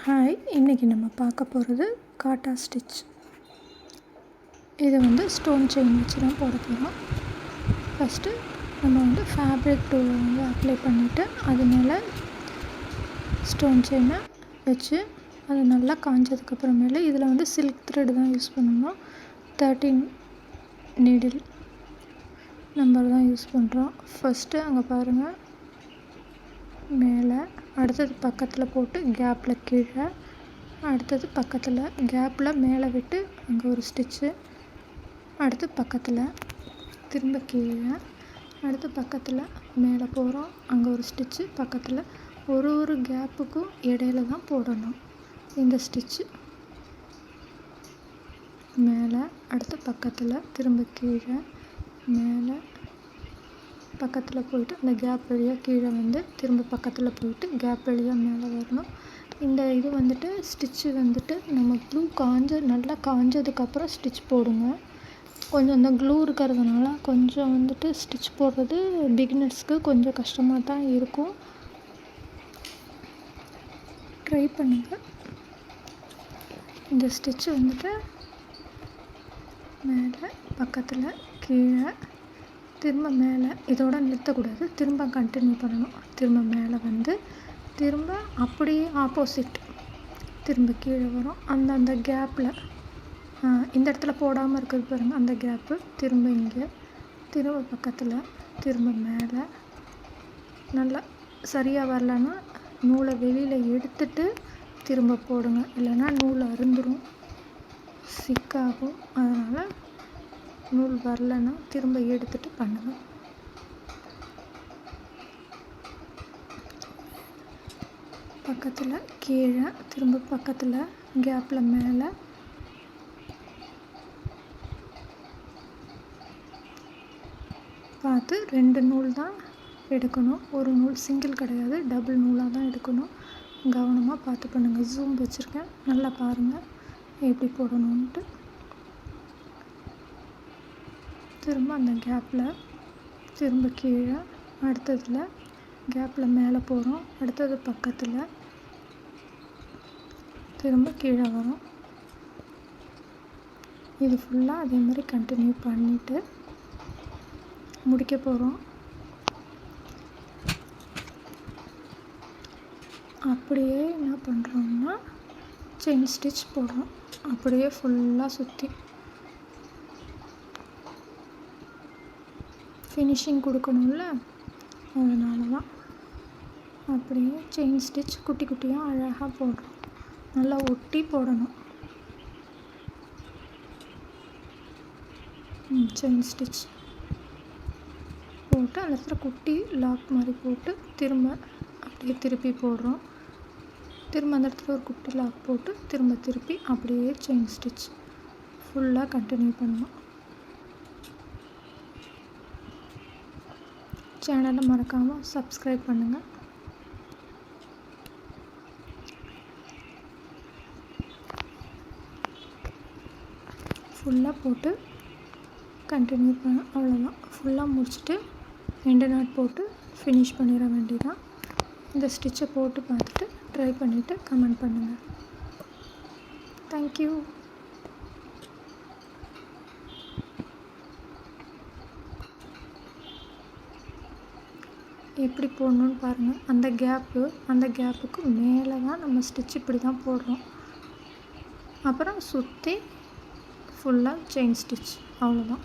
Hi, இன்றைக்கி நம்ம பார்க்க போகிறது காட்டா ஸ்டிச். இதை ஸ்டோன் செயின் வச்சு தான் போட போகிறோம். ஃபஸ்ட்டு நம்ம ஃபேப்ரிக் டூலை அப்ளை பண்ணிவிட்டு அது மேலே ஸ்டோன் செயினை வச்சு அது நல்லா காஞ்சதுக்கப்புறமேலே இதில் சில்க் த்ரெட் தான் யூஸ் பண்ணணும். 13 நீடில் நம்பர் தான் யூஸ் பண்ணுறோம். ஃபஸ்ட்டு அங்கே பாருங்கள், மேலே, அடுத்தது பக்கத்தில் போட்டு கேப்பில் கீழே, அடுத்தது பக்கத்தில் கேப்பில் மேலே விட்டு அங்கே ஒரு ஸ்டிச்சு, அடுத்து பக்கத்தில் திரும்ப கீழே, அடுத்து பக்கத்தில் மேலே போகிறோம், அங்கே ஒரு ஸ்டிச்சு, பக்கத்தில் ஒரு கேப்புக்கும் இடையில தான் போடணும் இந்த ஸ்டிச்சு. மேலே, அடுத்து பக்கத்தில் திரும்ப கீழே, மேலே, பக்கத்தில் போயிட்டு அந்த கேப் வழியாக கீழே திரும்ப பக்கத்தில் போயிட்டு கேப் வழியாக மேலே வரணும். இந்த இது ஸ்டிச்சு நம்ம க்ளூ நல்லா காஞ்சதுக்கப்புறம் ஸ்டிச் போடுங்க. கொஞ்சம் அந்த க்ளூ இருக்கிறதுனால கொஞ்சம் ஸ்டிச் போடுறது பிகினர்ஸ்க்கு கொஞ்சம் கஷ்டமாக தான் இருக்கும். ட்ரை பண்ணுங்கள். இந்த ஸ்டிச்சு மேலே, பக்கத்தில், கீழே, திரும்ப மேலே, இதோட நிறுத்தக்கூடாது, திரும்ப கண்டினியூ பண்ணணும். திரும்ப மேலே திரும்ப அப்படியே ஆப்போசிட் திரும்ப கீழே வரும். அந்த கேப்பில் இந்த இடத்துல போடாமல் இருக்கிறது பாருங்கள், அந்த கேப்பு திரும்ப இங்கே, திரும்ப பக்கத்தில், திரும்ப மேலே. நல்லா சரியாக வரலன்னா நூலை வெளியில் எடுத்துட்டு திரும்ப போடுங்க, இல்லைன்னா நூல் அறுந்துடும், சிக்காகும். அதனால் நூல் வரலன்னா திரும்ப எடுத்துகிட்டு பண்ணுங்கள். பக்கத்தில் கீழே, திரும்ப பக்கத்தில் கேப்பில் மேலே, பார்த்து 2 நூல் தான் எடுக்கணும். ஒரு நூல் சிங்கிள் கிடையாது, டபுள் நூலாக தான் எடுக்கணும். கவனமாக பார்த்து பண்ணுங்கள். ஜூம் வச்சுருக்கேன், நல்லா பாருங்கள் எப்படி போடணுன்ட்டு. திரும்ப அந்த கேப்பில் திரும்ப கீழே, அடுத்ததில் கேப்பில் மேலே போகிறோம், அடுத்தது பக்கத்தில் திரும்ப கீழே வரும். இது ஃபுல்லாக அதே மாதிரி கண்டினியூ பண்ணிவிட்டு முடிக்க போகிறோம். அப்படியே என்ன பண்ணுறோம்னா செயின் ஸ்டிச் போடுறோம், அப்படியே ஃபுல்லாக சுற்றி ஃபினிஷிங் கொடுக்கணும்ல, அதனால தான் அப்படியே செயின் ஸ்டிச் குட்டி குட்டியாக அழகாக போடுறோம். நல்லா ஒட்டி போடணும். செயின் ஸ்டிச் போட்டு அந்த இடத்துல குட்டி லாக் மாதிரி போட்டு திரும்ப அப்படியே திருப்பி போடுறோம். திரும்ப அந்த இடத்துல ஒரு குட்டி லாக் போட்டு திரும்ப திருப்பி அப்படியே செயின் ஸ்டிச் ஃபுல்லாக கண்டினியூ பண்ணணும். சேனலை மறக்காமல் சப்ஸ்கிரைப் பண்ணுங்கள். ஃபுல்லாக போட்டு கண்டினியூ பண்ண, அவ்வளோதான். ஃபுல்லாக முடிச்சுட்டு 2 நாட் போட்டு ஃபினிஷ் பண்ணிட வேண்டியதான். இந்த ஸ்டிச்சை போட்டு பார்த்துட்டு ட்ரை பண்ணிவிட்டு கமெண்ட் பண்ணுங்கள். தேங்க்யூ. எப்படி போடணுன்னு பாருங்கள். அந்த கேப்புக்கு மேலே தான் நம்ம ஸ்டிச் இப்படி தான் போடுறோம். அப்புறம் சுற்றி ஃபுல்லாக செயின் ஸ்டிச், அவ்வளோதான்.